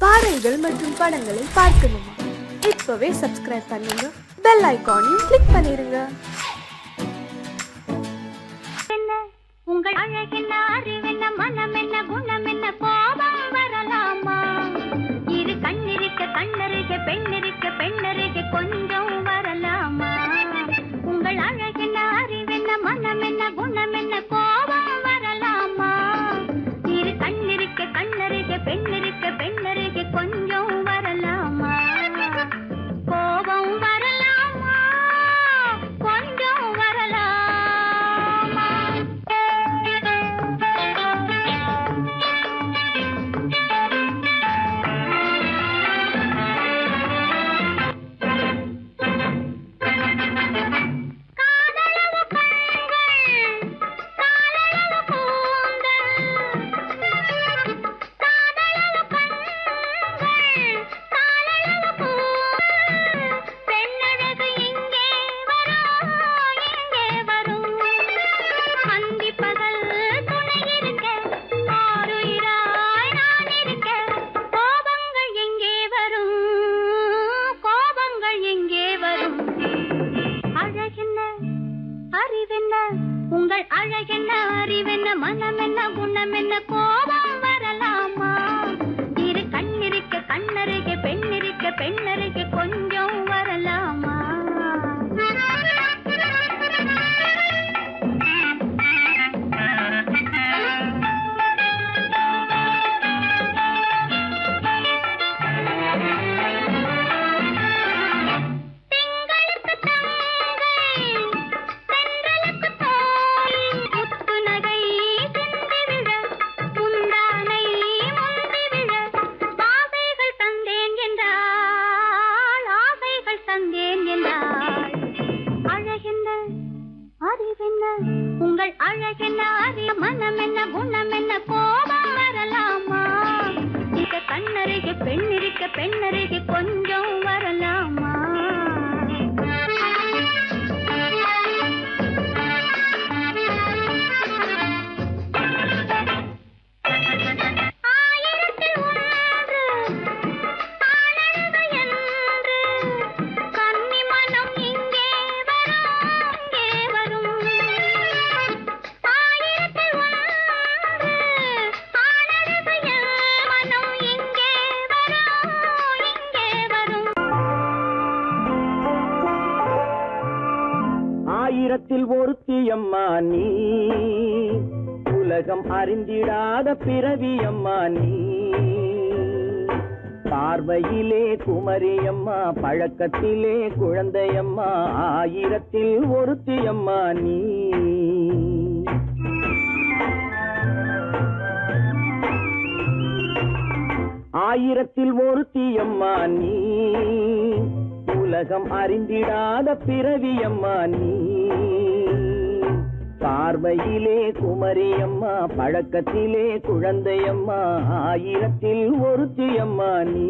பாடல்கள் மற்றும் படங்களை பார்க்கணுமா? இப்பவே சப்ஸ்கிரைப் பண்ணுங்க, பெல் ஐகானையும் கிளிக் பண்ணிருங்க. உங்கள் அழகென்ன, அறிவென்ன, மனமென்ன, குணமென்ன, கோபம் வரலாமா? இரு கண்ணிருக்க கண்ணருக, பெண்ணிருக்க பெண்ணருக, கொஞ்சம் வரலாமா? உங்கள் அழகென்ன, அறிவென்ன, மனமென்ன, குணமென்ன, கோபம் வரலாமா? இரு கண்ணிருக்க கண்ணருக, பெண்ணிருக்க பெண்ணருக, கொஞ்சம் வரலாமா? கோபம் வரலாமா? கொஞ்சம் வரலாமா? உங்கள் அழகென்ன, அறிவென்ன, மனமென்ன, குணமென்ன, கோபம் வரலாமா? இரு கண்ணிருக்க கண்ணருக, பெண்ணிருக்க பெண்ணருக, கொஞ்சம் வரலாமா? உங்கள் அழகென்ன, அறிய, மனமென்ன, குணமென்ன, கோபம் வரலாமா? இத கண்ணருக பெண்ணிருக்க பெண்ணருக, கொஞ்சம் வரலாமா? ஆயிரத்தில் ஒருத்தியம்மா நீ, உலகம் அறிந்திடாத பிறவியம்மா நீ. பார்வையிலே குமரியம்மா, பழக்கத்திலே குழந்தையம்மா, ஆயிரத்தில் ஒருத்தியம்மா நீ. ஆயிரத்தில் ஒருத்தியம்மா நீ, உலகம் அறிந்திடாத பிறவியம்மா நீ. பார்வையிலே குமரியம்மா, பழக்கத்திலே குழந்தையம்மா, ஆயிரத்தில் ஒருத்தியம்மா நீ.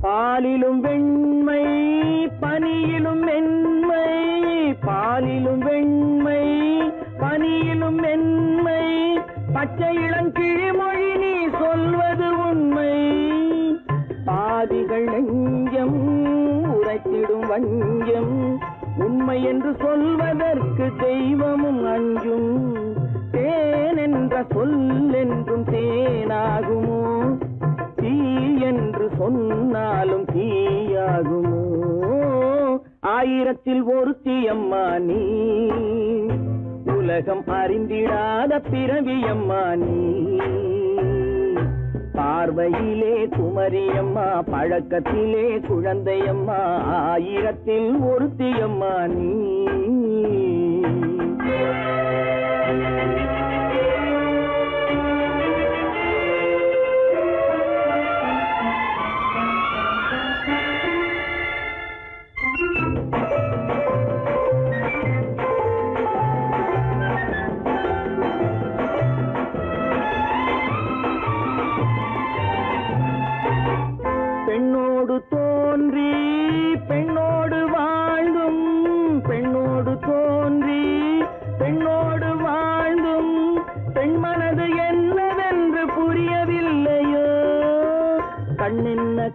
பாலிலும் வெண்மை, பனியிலும் மென்மை, பாலிலும் வெண்மை, பனியிலும் மென்மை, பச்சை இளங்கிழிமொழி நீ சொல்வது உண்மை. பாதிகள் நெஞ்சம் உரைத்திடும் வஞ்சம், உண்மை என்று சொல்வதற்கு தெய்வமும் அஞ்சும். தேன் என்ற சொல் என்றும் தேனாகுமோ? தீ என்று சொன்னாலும் தீயாகுமோ? ஆயிரத்தில் ஒருத்தியம்மா நீ, உலகம் அறிந்திடாத பிறவியம்மா நீ. பார்வையிலே குமரியம்மா, பழக்கத்திலே குழந்தையம்மா, ஆயிரத்தில் ஒருத்தியம்மா நீ.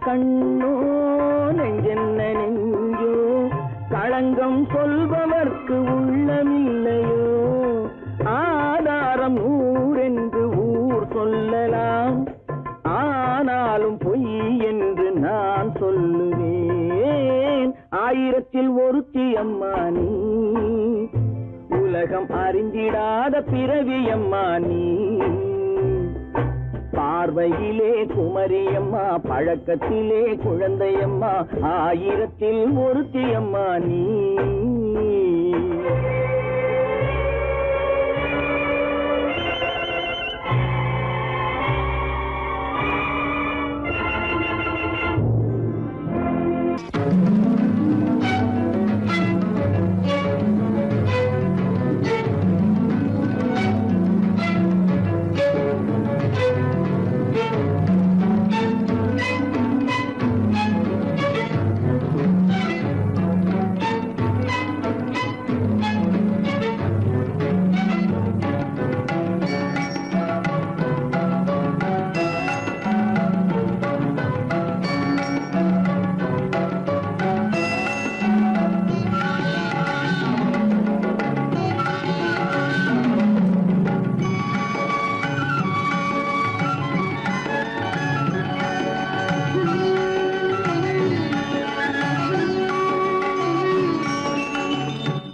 கண்ணோ நெஞ்சென்ன நெஞ்சோ களங்கம் சொல்பவர்க்கு உள்ளமில்லையோ ஆதாரம் ஊரென்று ஊர் சொல்லலாம் ஆனாலும் பொய் என்று நான் சொல்லுவேன் ஆயிரத்தில் ஒருத்தி அம்மா நீ உலகம் அறிந்திடாத பிறவி அம்மா நீ பார்வையிலே குமரியம்மா பழக்கத்திலே குழந்தையம்மா ஆயிரத்தில் ஒருத்தி அம்மா நீ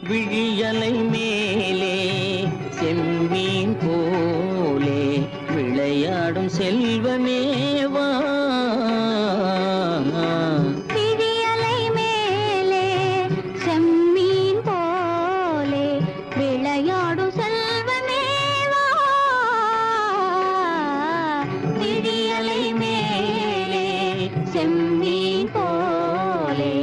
விழியலை மேலே செம்மீன் போலே விளையாடும் செல்வமேவா விழியலை மேலே செம்மீன் போலே விளையாடும் செல்வமேவா விழியலை மேலே செம்மீன் போலே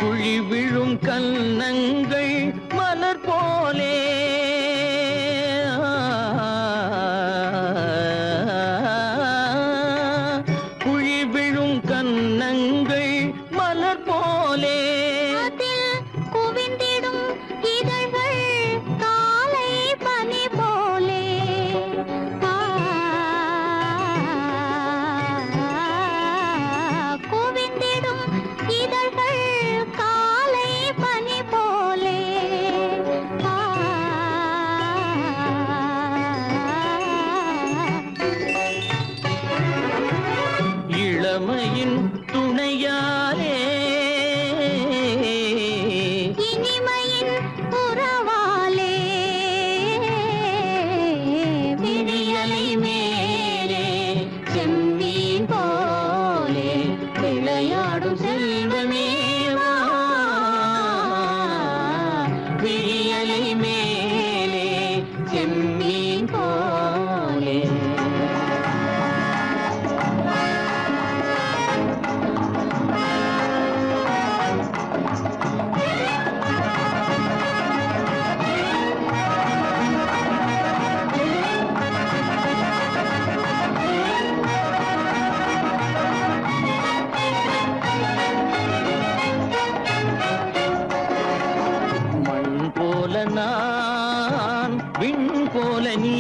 குழி விழும் கன்னங்கள் மலர் போலே குழி விழும் கன்னங்கள் மலர் போலே அதில் குவிந்திடும் இதழ்கள் காலை பனி போலே குவிந்திடும் இதழ்கள் காலை பனி போலே இளமையின் துணையாலே இனிமையின் உறவாலே விழியலை மேலே செம்மீன் போலே விளையாடும் செல்வமேவா விழியலை மேலே செம்மீன் போலே மண் போல நான் விண் போல நீ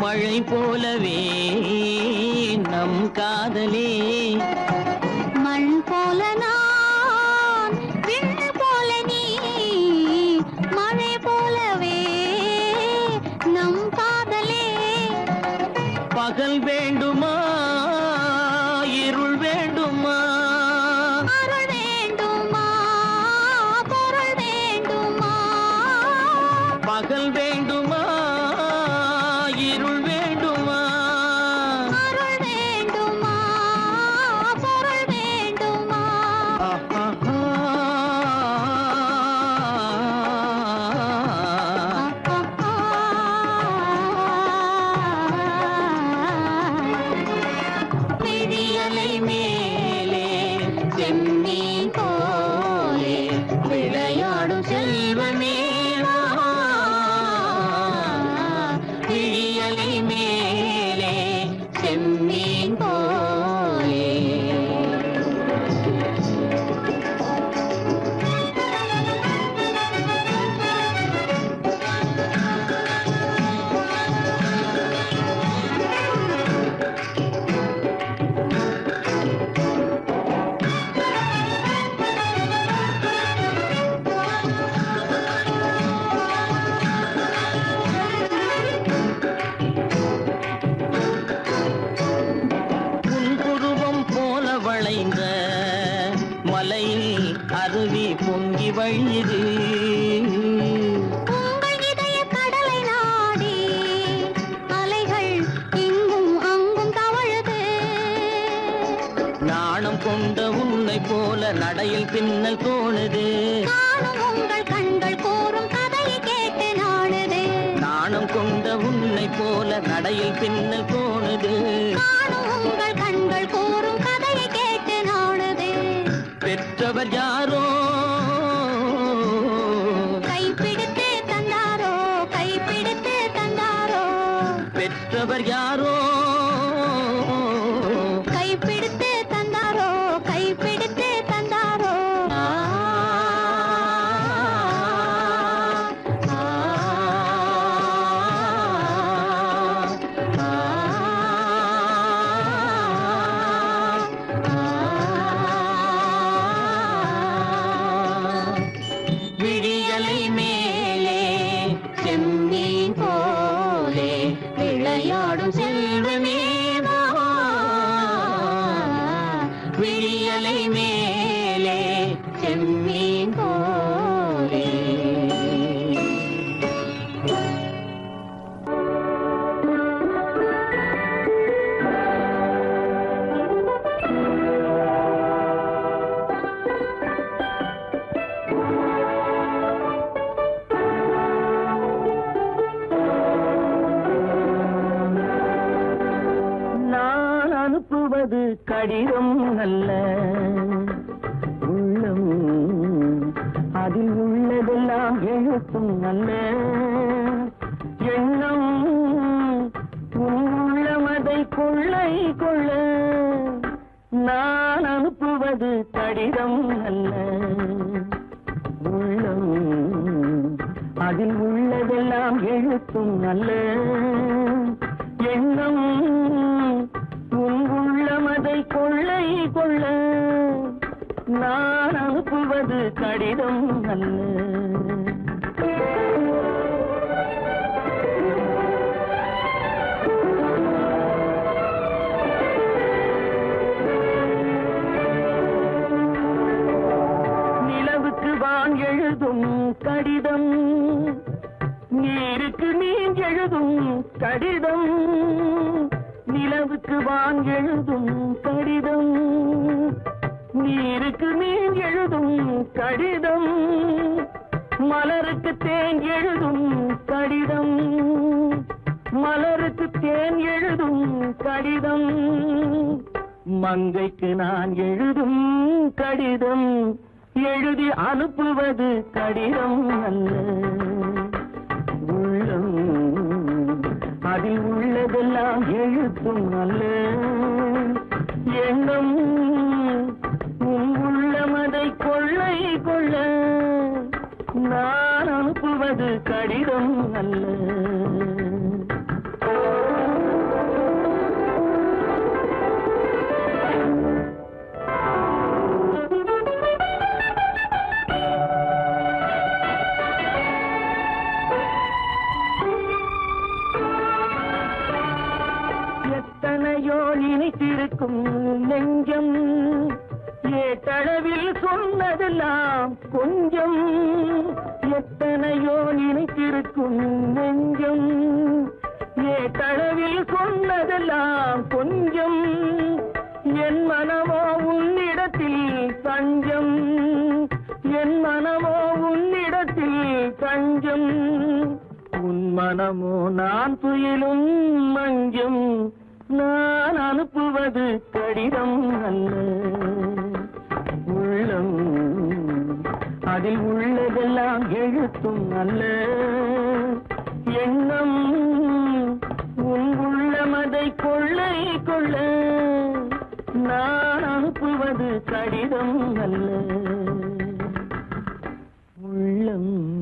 மழை போலவே நம் காதலே மண் போல நான் விண் போல நீ மழை போலவே நம் காதலே பகல் வேண்டுமா இருள் வேண்டுமா அருள் வேண்டுமா பொருள் வேண்டுமா பகல் வேண்டுமா இருள் வேண்டுமா அருள் வேண்டுமா பொருள் வேண்டுமா விழியலை மேலே செம்மீன் போலே விளையாடும் செல்வமேவா விழியலை மேலே செம்மீன் போலே மறைந்த மலையில் அருவி பொங்கி வழியுது. உங்கள் இதய கடலை நாடி அலைகள் இங்கும் அங்கும் தவழுது. நாணம் கொண்ட உன்னை போல நடையில் பின்னல் தோணுது. நானும் உங்கள் கண்கள் கூறும் கதையை கேட்டு நாடுது. நாணம் கொண்ட உன்னை போல நடையில் பின்னல் தோணுது. நானும் உங்கள் கண்கள் கூறும் கதையை கேட்டு நாடுது. பெற்றவர் யாரோ கைப்பிடித்து தந்தாரோ, கைப்பிடித்து தந்தாரோ. பெற்றவர் யாரோ கைப்பிடித்து தந்தாரோ, கைப்பிடித்து தந்தாரோ. ஆ, ஆ, ஆ, விழியலை மேலே செம்மீன் போலே விளையாடும் செல்வமே வா. விழியலை மேலே செம்மீன் போலே. நான் அனுப்புவது கடிதம் அல்ல, உள்ளம் அதில் உள்ளதெல்லாம் எழுத்தும் அல்ல. எண்ணம் உன் உள்ளமதை கொள்ளை கொள்ள. நான் அனுப்புவது கடிதம் அல்ல, உள்ளம் அதில் உள்ளதெல்லாம் எழுத்தும் அல்ல. எண்ணம் உன் உள்ளமதை கொள்ளை கொள்ள. நான் அனுப்புவது கடிதம் அல்ல. நிலவுக்கு வான் எழுதும் கடிதம், நீருக்கு நீர் எழுதும் கடிதம். நிலவுக்கு வான் எழுதும் கடிதம், நீருக்கு நீர் எழுதும் கடிதம். மலருக்கு தேன் எழுதும் கடிதம், மலருக்கு தேன் எழுதும் கடிதம். மங்கைக்கு நான் எழுதும் கடிதம், எழுதி அனுப்புவது கடிதம் அல்ல. உள்ளம் அதில் உள்ளதெல்லாம் எழுத்தும் அல்ல. எண்ணம் உன் உள்ளமதை கொள்ளை கொள்ள. நான் அனுப்புவது கடிதம் அல்ல. எத்தனையோ நினைத்திருக்கும் நெஞ்சம், ஏட்டளவில் சொன்னதெல்லாம் கொஞ்சம். எத்தனையோ நினைத்திருக்கும் நெஞ்சம், ஏட்டளவில் சொன்னதெல்லாம் கொஞ்சம். என் மனமோ உன்னிடத்தில் தஞ்சம், என் மனமோ உன்னிடத்தில் தஞ்சம். உன் மனமோ நான் துயிலும் மஞ்சம். நான் அனுப்புவது கடிதம் அல்ல. உள்ளம் அதில் உள்ளதெல்லாம் எழுத்தும் அல்ல. எண்ணம் உன் உள்ளமதை கொள்ளை கொள்ள. நான் அனுப்புவது கடிதம் அல்ல. உள்ளம்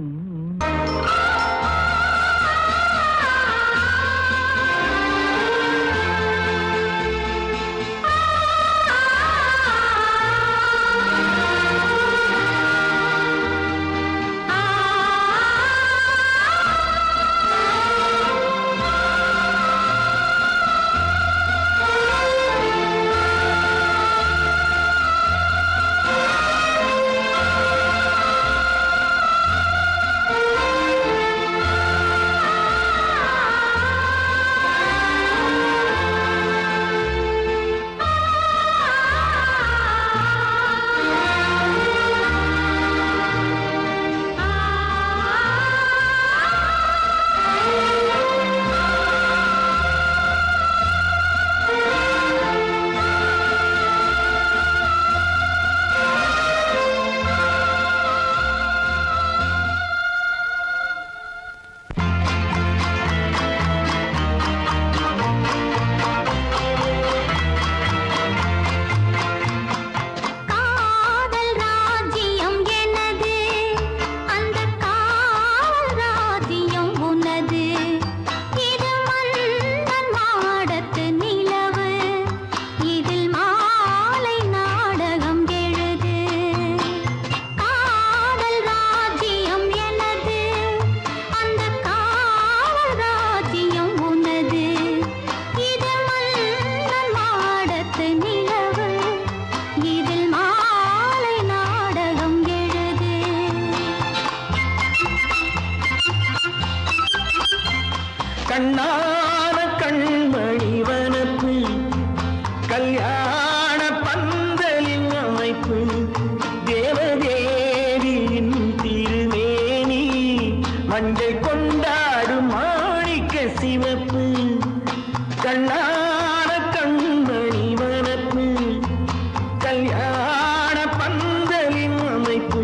கல்யாண பந்தலின் அமைப்பு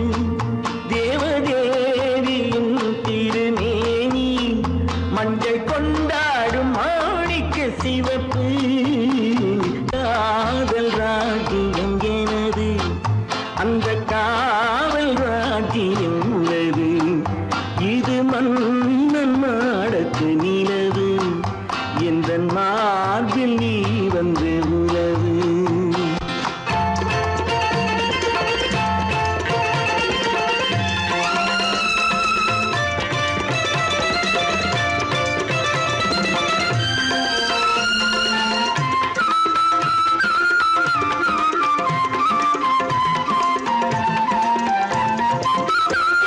தேவதேவியின் திருமேனி மஞ்சள் கொண்டாடும் மாணிக்க சிவப்பு காதல் ராஜ்யம் எனது அந்த காவல் ராஜ்யம் உள்ளது இது மன்னன் மாடத்து நிலவு என்ற மார்பில் நீ வந்து உலவு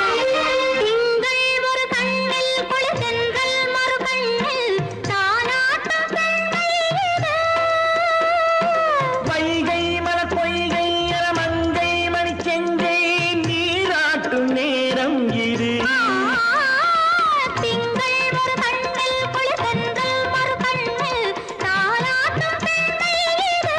திங்கள் ஒரு கண்ணில் குளிர்தென்றல் மறு கண்ணில் தானாட்டம் பெண்மையிலே. வைகை மலர் பொய்கை என மங்கை மணி செங்கை நீராட்டும் நேரம் இது திங்கள் ஒரு கண்ணில் குளிர்தென்றல் மறு கண்ணில் தானாட்டம் பெண்மையிலே.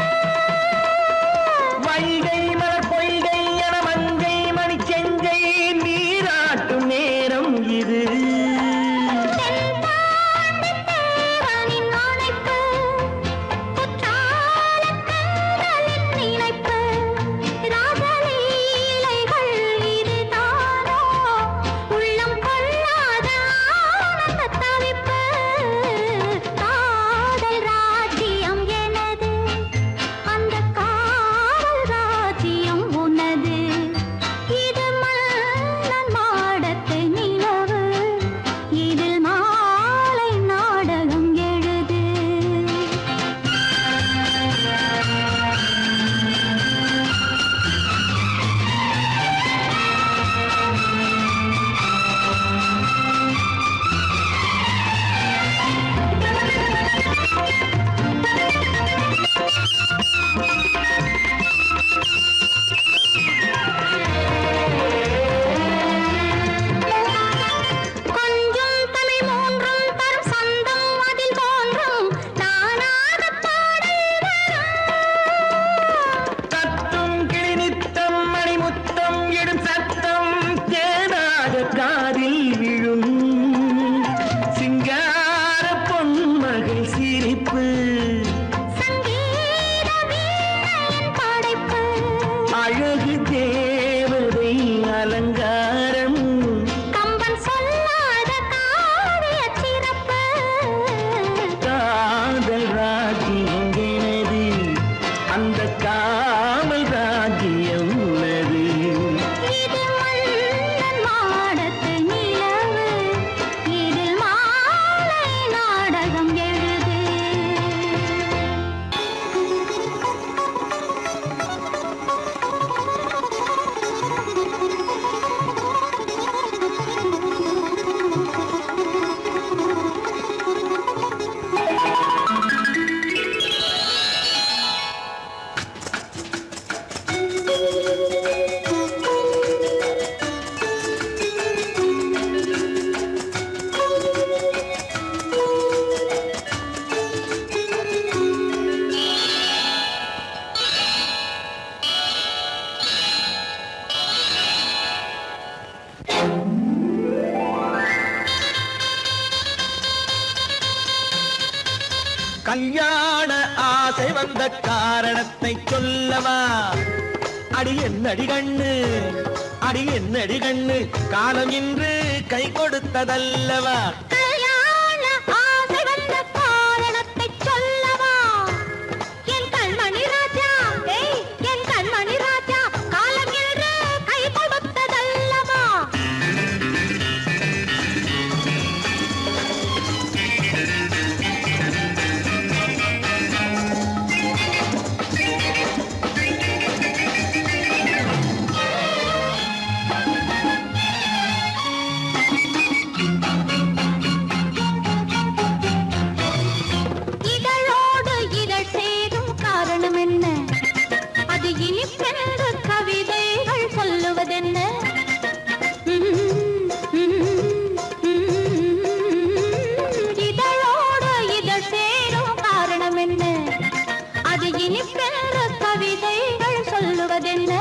வைகை மலர் பொய்கை என மங்கை மணி செங்கை நீராட்டும் நேரம் இது தென்பாண்டித் தேவனின் ஆணைப்பு, குற்றாலக் கண்களின் நினைப்பு, ராசலீலைகள் இதுதானோ, உள்ளம் கொள்ளாத ஆனந்தத் தவிப்பு. காதல் ராஜ்யம் எனது, அந்த காவல் ராஜ்யம் உனது. இது மன்னன் மாடத்து நிலவு, இதில் மாலை நாடகம் எழுது. கொஞ்சம் தமிழ் மூன்றும் தரும் சந்தம் அதில் தோன்றும் தானாகப் பாடல் வரும். தத்தும் கிளி நித்தம் மணிமுத்தம் இடும் சத்தம் தேனாக காதில் விழும் சிங்கார பொன்மகள் சிரிப்பு சங்கீத வீணையின் படைப்பு, அழகு தேவதை அலங்காரம் கம்பன் சொல்லாத காவியச் சிறப்பு. காதல் ராஜ்யம் எனது அந்த காவல் ராஜ்யம் உள்ளது இது மன்னன் மாடத்து நிலவு, இதில் மாலை நாடகம் எழுது. கல்யாண ஆசை வந்த காரணத்தை சொல்லவா அடி என்னடி கண்ணு அடி என்னடி கண்ணு காலம் இன்று கை கொடுத்ததல்லவா கல்யாண ஆசை வந்த காரணத்தைச் சொல்லவா? என் கண்மணி ராஜா, என் கண்மணி ராஜா, காலம் என்று கை கொடுத்ததல்லவா? இதழோடு இதழ் சேரும் காரணம் என்ன? அது இனிப்பென்று கவிதைகள் சொல்லுவதென்ன? இதழோடு இதழ் சேரும் காரணம் என்ன? அது இனிப்பென்று கவிதைகள் சொல்லுவதென்ன? சொல்லுவதென்ன?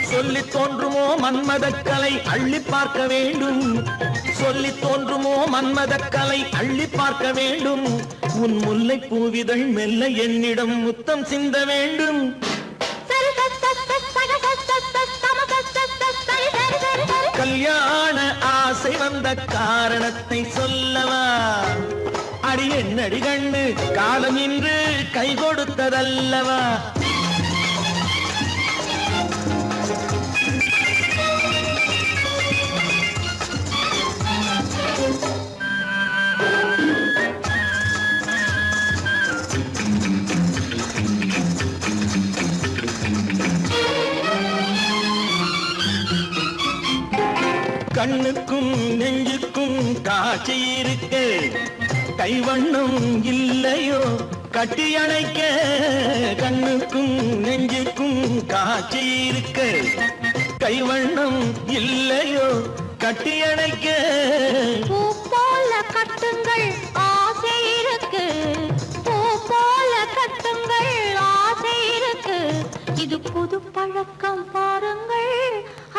சொல்லி தோன்றுமோ மன்மதக்கலை அள்ளி பார்க்க வேண்டும், சொல்லி தோன்றுமோ மன்மதக்கலை அள்ளி பார்க்க வேண்டும். உன் முல்லை பூவிதழ் மெல்ல என்னிடம் முத்தம் சிந்த வேண்டும். கல்யாண ஆசை வந்த காரணத்தை சொல்லவா? அடி என்னடி கண்ணு காலம் இன்று கை கொடுத்ததல்லவா? கண்ணுக்கும் நெஞ்சுக்கும் காட்சி இருக்க, கைவண்ணம் இல்லையோ கட்டி அணைக்க. கண்ணுக்கும் நெஞ்சுக்கும் காட்சி இருக்க, கைவண்ணம் இல்லையோ கட்டி அணைக்க. பூ போல கட்டுங்கள் ஆசை இருக்கு, பூ போல கட்டுங்கள் ஆசை இருக்கு. இது புது பழக்கம் பாருங்கள்,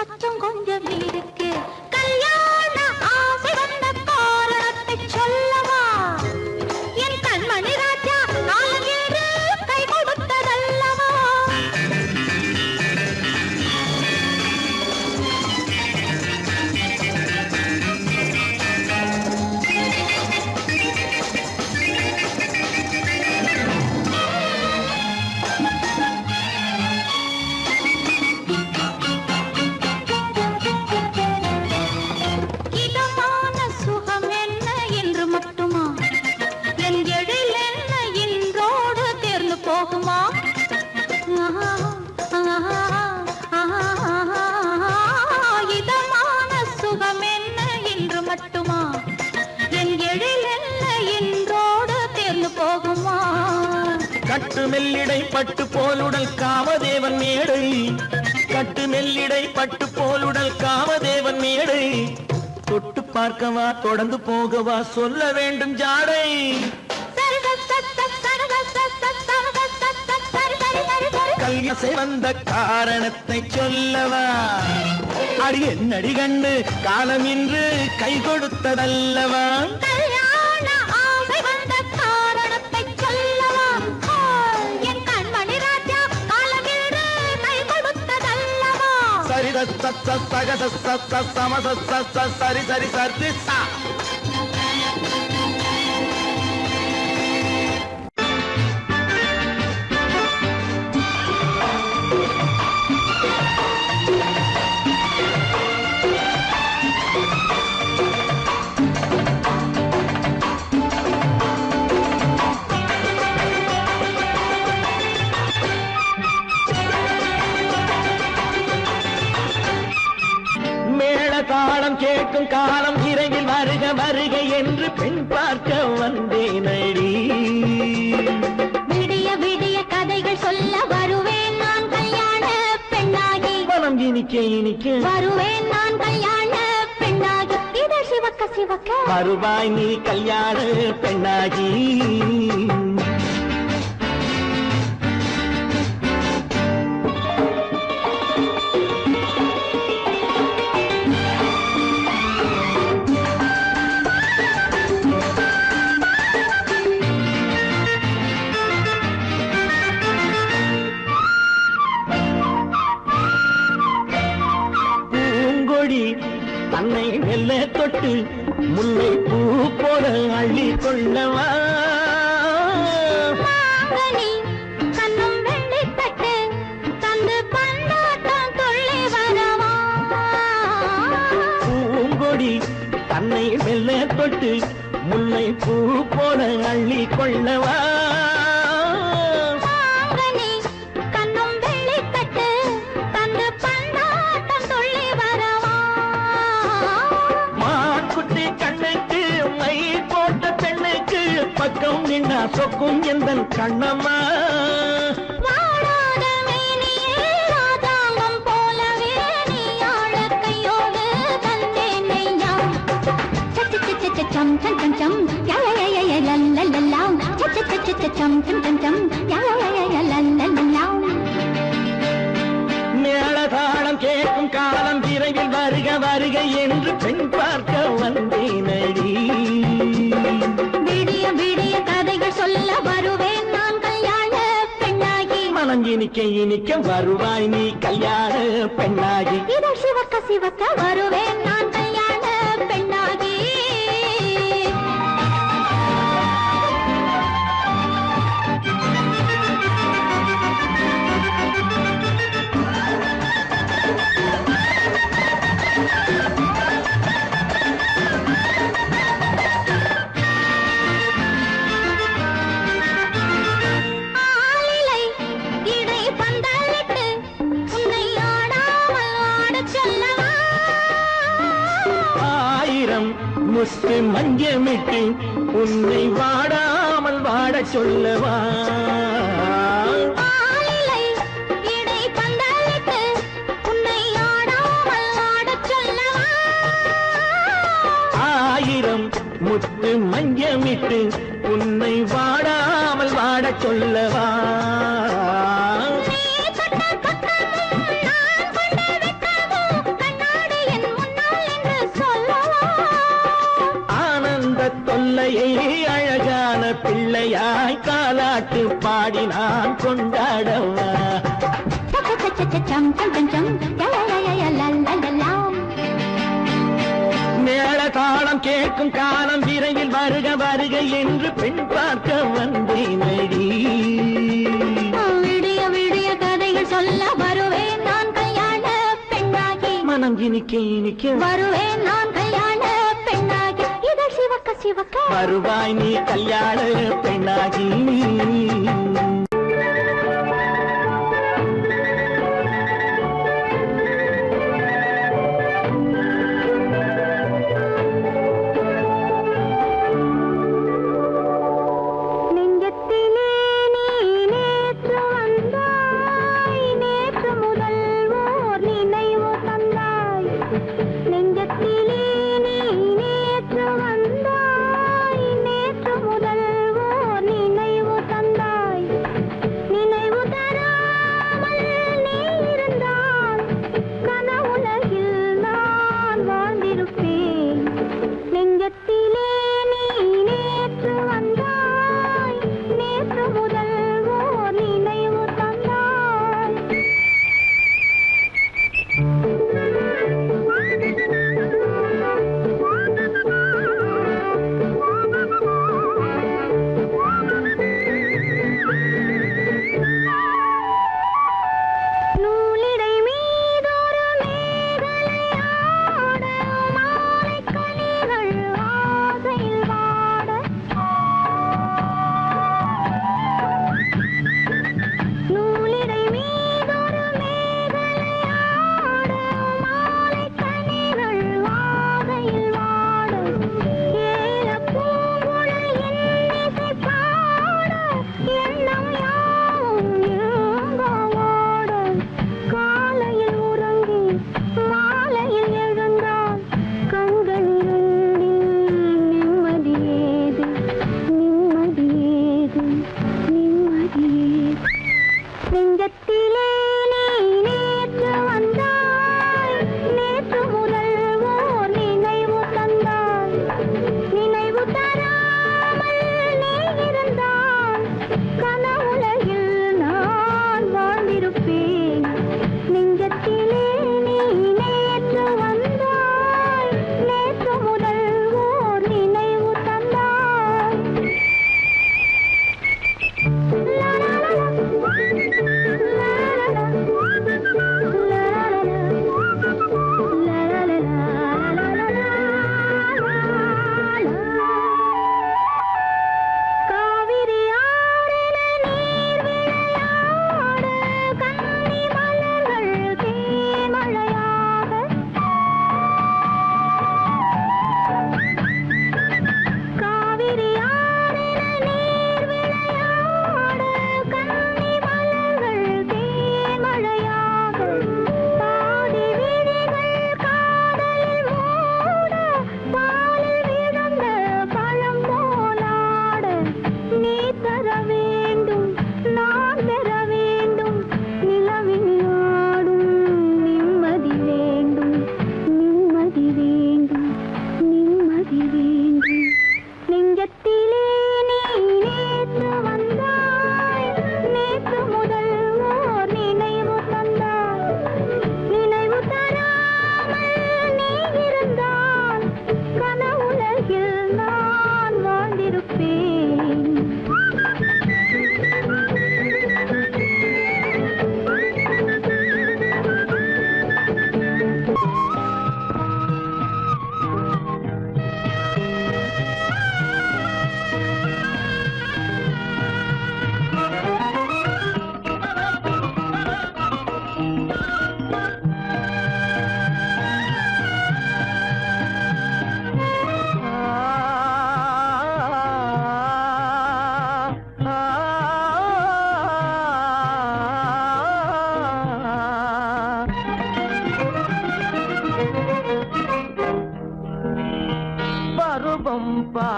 அச்சம் கொஞ்சம் இருக்கு. கல்யாண ஆசை வந்த காரணத்தை சொல்லவா? என் கண்மணி ராஜா நாளேறு கை கொடுத்ததல்லவா? இதமான சுகம் என்ன என்று மட்டுமா? என் எழில் என்ன இன்றோடு தேர்ந்து போகுமா? இதமான சுகம் என்ன என்று மட்டுமா? என் எழில் என்ன இன்றோடு தேர்ந்து போகுமா? கட்டு மெல்லிடை பட்டு போலுடல் காமதேவன் மேடை, கட்டு மெல்லிடை பட்டு போலுடல் காமதேவன் மேடை. தொட்டு பார்க்கவா தொடர்ந்து போகவா சொல்ல வேண்டும் ஜாடை. கல்யாசை வந்த காரணத்தை சொல்லவா? அடி என்னடி கண்டு காலம் இன்று கை கொடுத்ததல்லவா? கல்யாண ஆசை வந்த காரணத்தை சொல்லவா? என் கண்மணி ராஜா காலமின்று கை கொடுத்ததல்லவா? சரி சக சம சரி சரி சரி சா. தாளம் கேட்கும் காலம் விரைவில் வருக வருக என்று பெண் பார்க்க வந்தேனடி. விடிய விடிய கதைகள் சொல்ல வருவேன் நான் கல்யாண பெண்ணாகி. மனம் இனிக்க இனிக்க வருவேன் நான் கல்யாண பெண்ணாகி. இது சிவக்க சிவக்க வருவாய் நீ கல்யாண பெண்ணாகி. தன்னை மெல்ல தொட்டு முல்லை பூ போல அள்ளி கொள்ளவா? கண்ணும் வெள்ளி தட்டு தந்து பந்தாட்டம் துள்ளி வரவா? பூங்கொடி தன்னை மெல்ல தொட்டு முல்லை பூ போல அள்ளி கொள்ளவா? பக்கம் நின்னா சொக்கும் எந்தன் கண்ணம்மா. வாழாத மேனியே ராதாங்கம் போலவே நீ ஆழ கையோடு தந்தேன் நெய்யா. சம் சம் சம் சம் யா யா யா யா லல்லல்லா. சம் சம் சம் சம் சம் யா யா யா யா லல்லல்லா. வருகை என்று பெண் பார்க்க வந்தேனடி. விடிய விடிய கதைகள் சொல்ல வருவேன் நான் கல்யாண பெண்ணாகி. மனம் இனிக்க இனிக்க வருவாய் நீ கல்யாண பெண்ணாகி. இதழ் சிவக்க சிவக்க வருவேன் நான் கல்யாண பெண்ணாகி. ஆளிலை இடை பந்தலிட்டு உன்னை ஆடாமல் ஆடச் சொல்லவா. ஆயிரம் முத்து மஞ்சமிட்டு உன்னை வாடாமல் வாடச் சொல்லவா. ஆளிலை இடை பந்தலிட்டு உன்னை ஆடாமல் ஆடச் சொல்லவா. ஆயிரம் முத்து மஞ்சமிட்டு உன்னை வாடாமல் வாடச் சொல்லவா. நீ தொட்ட பக்கமும் நான் கொண்ட வெட்கமும் கண்ணாடி என் முன்னால் என்று சொல்லவா. ஆனந்த தொல்லையை அழகான பிள்ளையாய் காலாட்டு பாடி நான் கொண்டாடவா. சம் சம் சம் சம் லலலலலலலலலாம். மேள தாளம் கேட்கும் காலம் விரைவில் வருக வருக என்று பெண் பார்க்க வந்தேனடி. விடிய விடிய கதைகள் சொல்ல வருவேன் நான் கல்யாண பெண்ணாகி. மனம் இனிக்க இனிக்க வருவேன் நான் கல்யாண பெண்ணாகி. இதழ் சிவக்க சிவக்க வருவாய் நீ கல்யாண பெண்ணாகி. நெஞ்சத்திலே நீ நேற்று வந்தாய். நேற்று முதல் ஓர் நினைவு தந்தாய். நெஞ்சத்திலே நீ நேற்று வந்தாய். நேற்று முதல் ஓர் நினைவு தந்தாய்.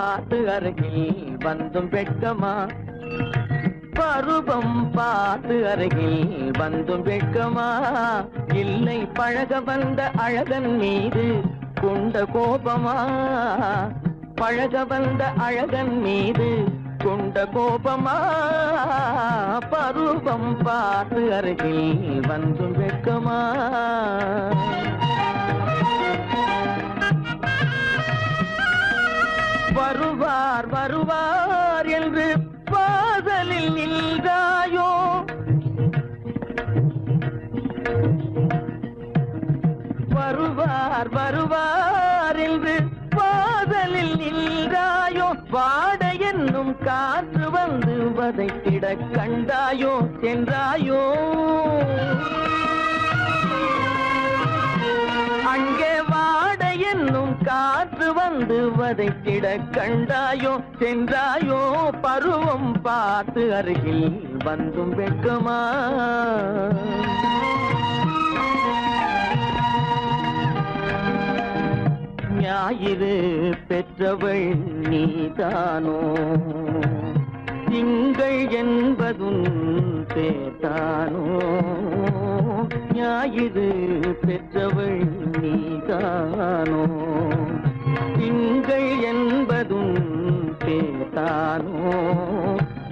பார்த்து அருகில் வந்தும் வெட்கமா பருவம் பார்த்து அருகில் வந்தும் வெட்கமா இல்லை பழக வந்த அழகன் மீது கொண்ட கோபமா பழக வந்த அழகன் மீது கொண்ட கோபமா பருவம் பார்த்து அருகில் வந்தும் வெட்கமா வருவார் வருவார் என்று வாசலில் நின்றாயோ வருவார் வருவார் என்று வாசலில் நின்றாயோ வாட என்னும் காற்று வந்து வதைத்திட கண்டாயோ சென்றாயோ அங்கே வாட என்னும் காற்று வந்து வதைத்திட கண்டாயோ சென்றாயோ பருவம் பார்த்து அருகில் வந்தும் வெட்கமா ஞாயிறு பெற்றவள் நீதானோ திங்கள் என்பதும் பேத்தானோ ஞாயிறு பெற்றவள் நீதானோ திங்கள் என்பதும் பேத்தானோ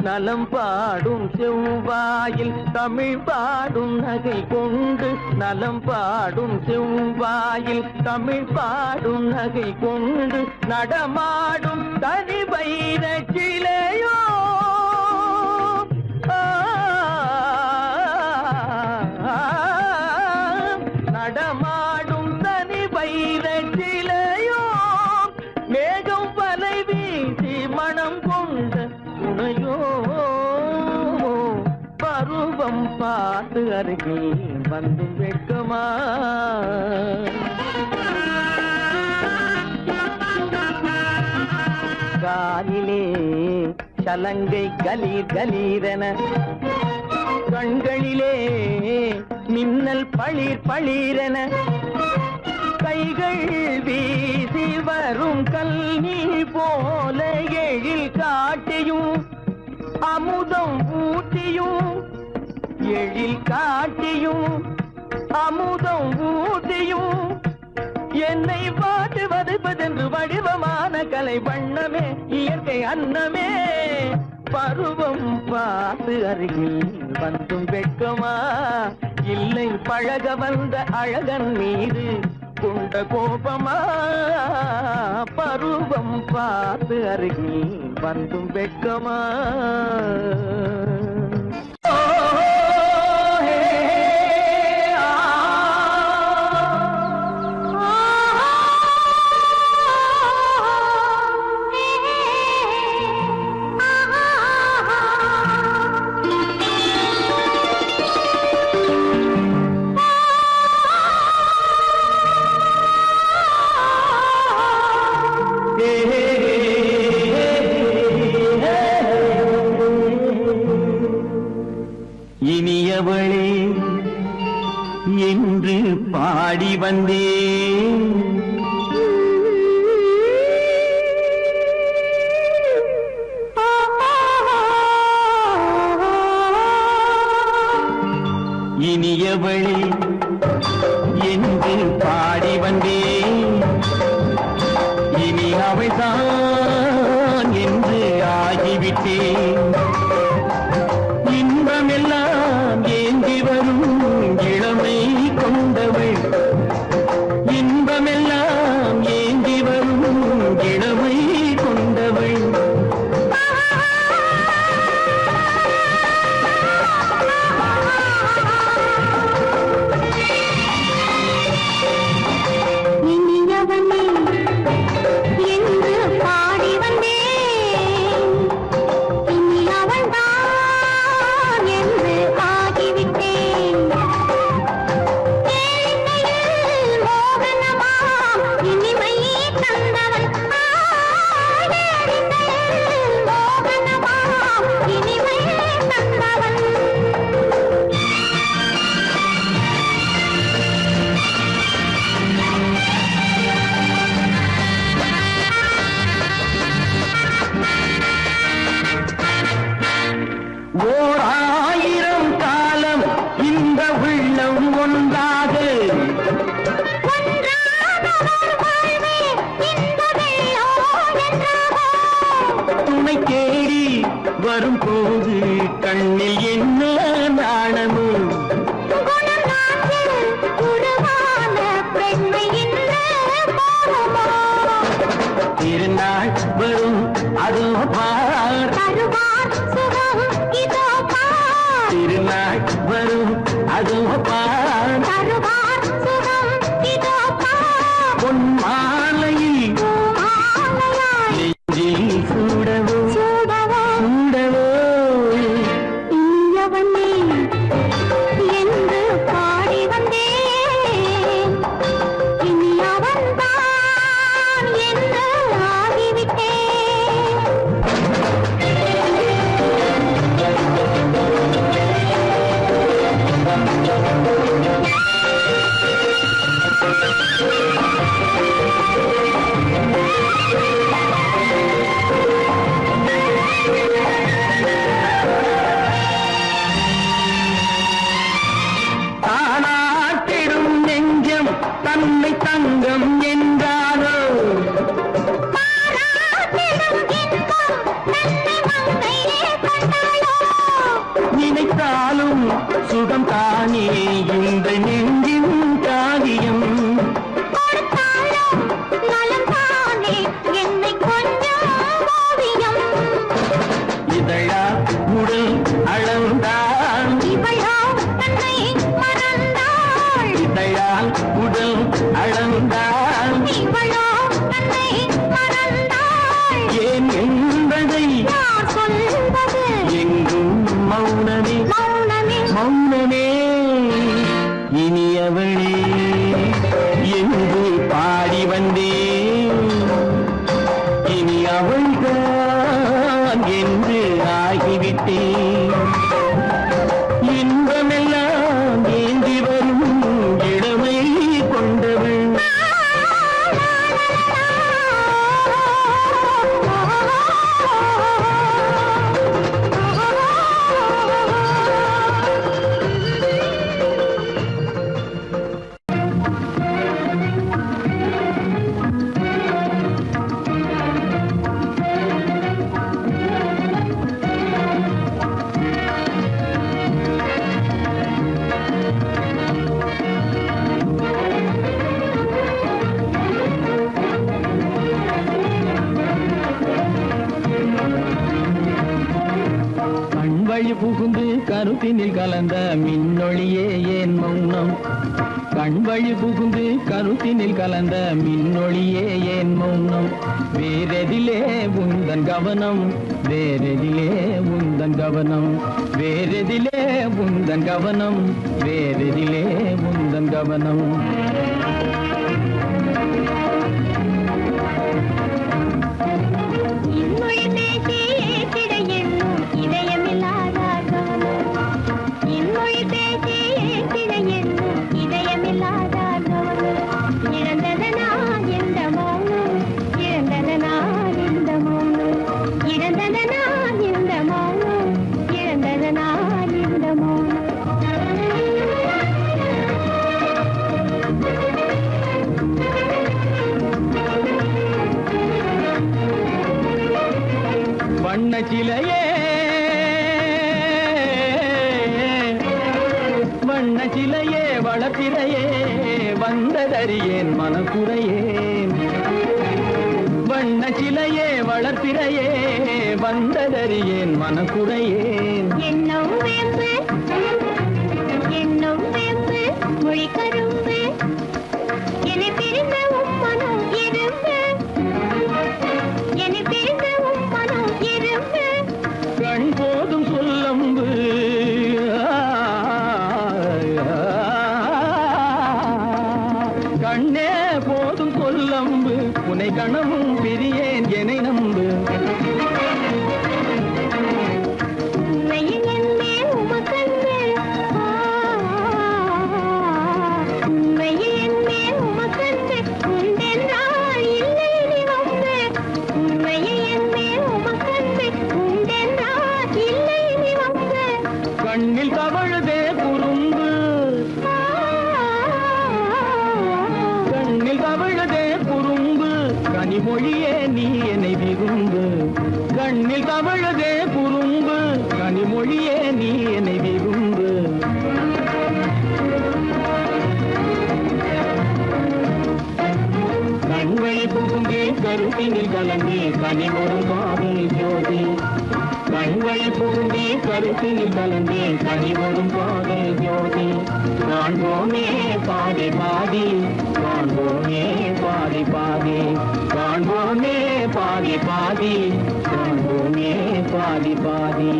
நலம் பாடும் செவ்வாயில் தமிழ் பாடும் நகை கொண்டு நலம் பாடும் செவ்வாயில் தமிழ் பாடும் நகை கொண்டு நடமாடும் தனி வைர சிலையோ நடமாடும் தனி வைர சிலையோ மேகம் வலை வீசி மனம் கொண்ட துணையோ பருவம் பார்த்து அருகில் வந்து வெட்கமா காலிலே சலங்கை கலீர் கலீரென கண்களிலே மின்னல் பளிர் பளிரென கைகள் வீசி வரும் கல்வி போல எழில் காட்டியும் அமுதம் ஊட்டியும் எழில் காட்டியும் அமுதம் ஊட்டியும் என்னை பாட்டு வதைப்பதென்று வடிவமான கலை வண்ணமே இயற்கை அன்னமே பருவம் பார்த்து அருகில் வந்தும் வெட்கமா இல்லை பழக வந்த அழகன் மீது கொண்ட கோபமா பருவம் பார்த்து அருகில் வந்தும் வெட்கமா இனியவளே என்று பாடி வந்தேன் இனியவளே என்று பாடி வந்தேன் இனி அவள்தான் என்று ஆகிவிட்டேன் இன்பமெல்லாம் ஏந்தி வரும் இளமை கொண்டவள் இன்பமெல்லாம் ஏந்தி வரும் இளமை கொண்டவள் இனியவனே என்று பாடி வந்தேன் இனி நான் தருவார் சுகம் இதோ பார். பொன் மாலையில் மாலையாய் நெஞ்சில் சூடவோ சூடவோ சூடவோ இனியவன் நீ என்று பாடி வந்தேன். இனி அவன்தான் என்று ஆகிவிட்டேன். தானாட்டிடும் நெஞ்சம் தன்னை தங்கம் என்றாரோ பாராட்டிடும் இன்பம் தன்னை மங்கையே கொண்டாளோ. நினைத்தாலும் சுகம் தானே இந்த நெஞ்சின் காரியம் கொடுத்தாலும் நலம் தானே என்னை கொஞ்சம் ஓவியம். இதழா உடல் அளந்தான் இவளோ தன்னை மறந்தாள். இதழால் உடல் அளந்தான் இவளோ தன்னை மறந்தாள். ஏன் என்பதை யார் சொல்வது எங்கும் மௌனமே மௌனமே. மௌனமே இனியவளே என்று பாடி வந்தேன் இனி அவள்தான் என்று ஆகிவிட்டேன் இன்பமெல்லாம் ஏந்தி வரும் இளமை கொண்டவள் கண்வழி புகுந்து கருத்தினில் கலந்த மின்னொளியே ஏன் மௌனம் கண்வழி புகுந்து கருத்தினில் கலந்த மின்னொளியே ஏன் மௌனம் வேறெதிலே உந்தன் கவனம் வேறெதிலே உந்தன் கவனம் வேறெதிலே உந்தன் கவனம் வேறெதிலே உந்தன் கவனம் இன்மொழி பேசி ஏற்றிட எண்ணும் இதயமில்லாதார் கவனம். இன்மொழி பேசி ஏற்றிட எண்ணும் இதயமில்லாதார் கவனம். இழந்ததனா இந்த மௌனம் இழந்ததனா இந்த மௌனம் இழந்ததனா இந்த மௌனம் இழந்ததனா இந்த மௌனம். வண்ண சிலையே வண்ண சிலையே வளத்திரையே வந்ததறியேன் மனக்குறையேன் வண்ண சிலையே வளர்த்திரையே வந்ததறியேன் மனக்குறையேன் எண்ணம் வேம்பு எண்ணம் வேம்பு மொழி கரும்பு என்னை பிரிந்த உம்மனம் இரும்பு என்னை பிரிந்த உம்மனம் இரும்பு. கண் போதும் சொல்லம்பு கண்ணே போதும் சொல்லம்பு உனை கணமும் பிரியேன் என்னை நம்பு உண்மையில் என்னே உமக்கன்று உண்மையில் என்னே உமக்கன்று உண்டென்றால் இல்லை நீ வம்பு. உண்மையில் என்னே உமக்கன்று உண்டென்றால் இல்லை நீ வம்பு. கண்ணில் தவழுதே குறும்பு கண்ணில் தவழுதே குறும்பு கனிமொழியே நீ என்னை விரும்பு கண்ணில் தவழுதே குறும்பு கனிமொழியே நீ என்னை விரும்பு கண்வழி புகுந்தே கருத்தினில் கலந்தே கனிமொரு காதல் ஜோதி கண்கள் பூண்டி கருத்தில் கலந்தே கனிவரும் பாதை ஜோதி காண்போமே பாதி பாதி காண்போமே பாதி பாதி காண்போமே பாதி பாதி காண்போமே பாதி பாதி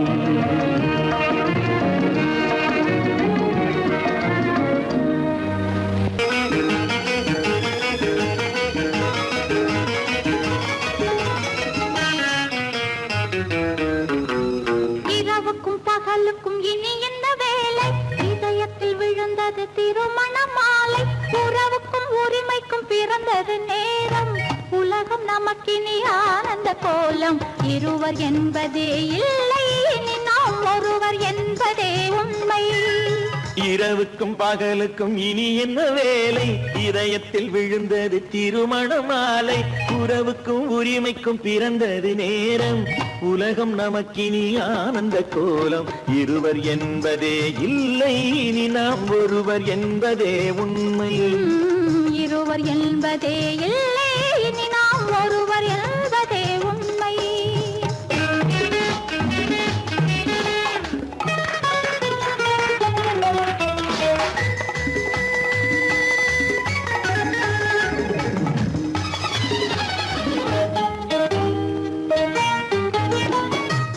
இரவுக்கும் பகலுக்கும் இனி என்ன வேலை இதயத்தில் விழுந்தது திருமண மாலை உறவுக்கும் உரிமைக்கும் பிறந்தது நேரம் உலகம் நமக்கினி ஆனந்த கோலம் இருவர் என்பதே இல்லை இனி நாம் ஒருவர் என்பதே உண்மை இரவுக்கும் பகலுக்கும் இனி என்ன வேலை இதயத்தில் விழுந்தது திருமண மாலை உறவுக்கும் உரிமைக்கும் பிறந்தது நேரம் உலகம் நமக்கினி ஆனந்த கோலம் இருவர் என்பதே இல்லை இனி நாம் ஒருவர் என்பதே உண்மை இருவர் என்பதே இல்லை இனி நாம் ஒருவர் என்பதே உண்மை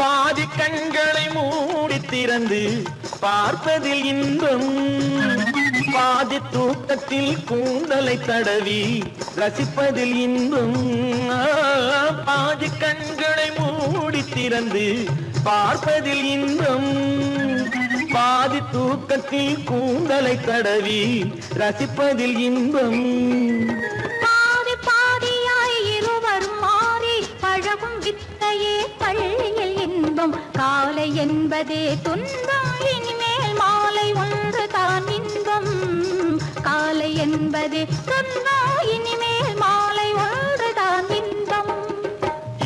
பாதி கண்களை மூடி திறந்து பார்ப்பதில் இன்பம் பாதி தூக்கத்தில் கூந்தலை தடவி ரசிப்பதில் இன்பம் பாதி கண்களை மூடி திறந்து பார்ப்பதில் இன்பம் பாதி தூக்கத்தில் கூந்தலை தடவி ரசிப்பதில் இன்பம் பாதி பாதியாய் இருவரும் மாறி பழகும் வித்தையே பள்ளியில் இன்பம் காலை என்பதே துன்பம் இனிமேல் மாலை ஒன்று தான் இன்பம் காலை என்பதே துன்பம் இனிமேல் மாலை ஒன்று தான் இன்பம்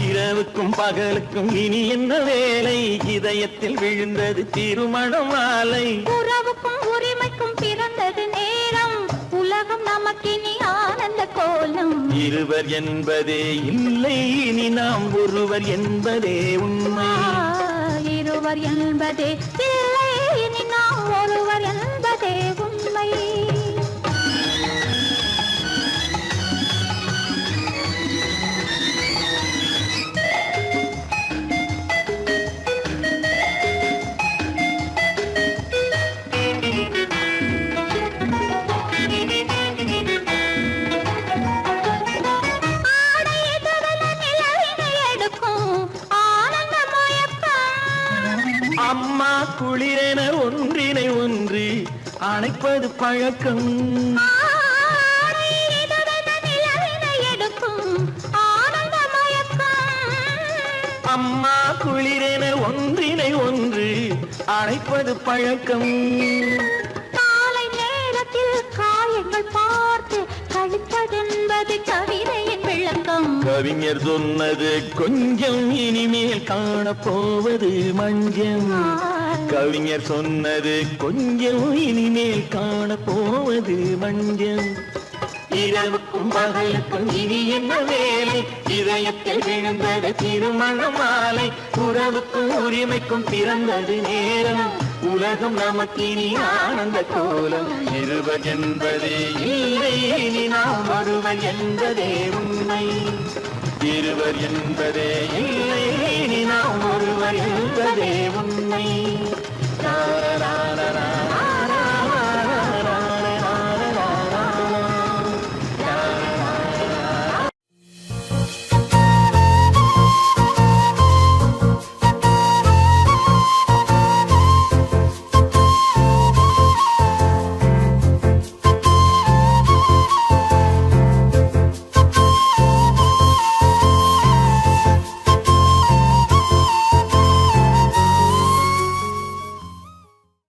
இரவுக்கும் பகலுக்கும் இனி என்ன வேலை இதயத்தில் விழுந்தது திருமண மாலை உறவுக்கும் உரிமைக்கும் பிறந்தது நேரம் உலகம் நமக்கினி ஆனந்த கோலம் இருவர் என்பதே இல்லை இனி நாம் ஒருவர் என்பதே உண்மை இருவர் என்பதே இல்லை இனி நாம் ஒருவர் என்பதே உண்மை அம்மா குளிரென ஒன்றினை ஒன்று அணைப்பது பழக்கம் அம்மா குளிரென ஒன்றினை ஒன்று அணைப்பது பழக்கம் காலை நேரத்தில் காயங்கள் பார்த்து கழிப்பதென்பது கவிதையின் விளக்கம் கவிஞர் சொன்னது கொஞ்சம் இனிமேல் காணப்போவது மஞ்சம் கவிஞர் சொன்னது கொஞ்சம் இனிமேல் காணப்போவது மஞ்சம் இரவுக்கும் பகலுக்கும் இனி என்ன வேலை இதயத்தில் விழுந்தது திருமண மாலை உறவுக்கும் உரிமைக்கும் பிறந்தது நேரம் உலகம் நமக்கினி ஆனந்த கோலம் இருவர் என்பதே இல்லை இனி நாம் ஒருவர் என்பதே உண்மை இருவர் என்பதே இல்லை இனி நாம் ஒருவர் என்பதே உண்மை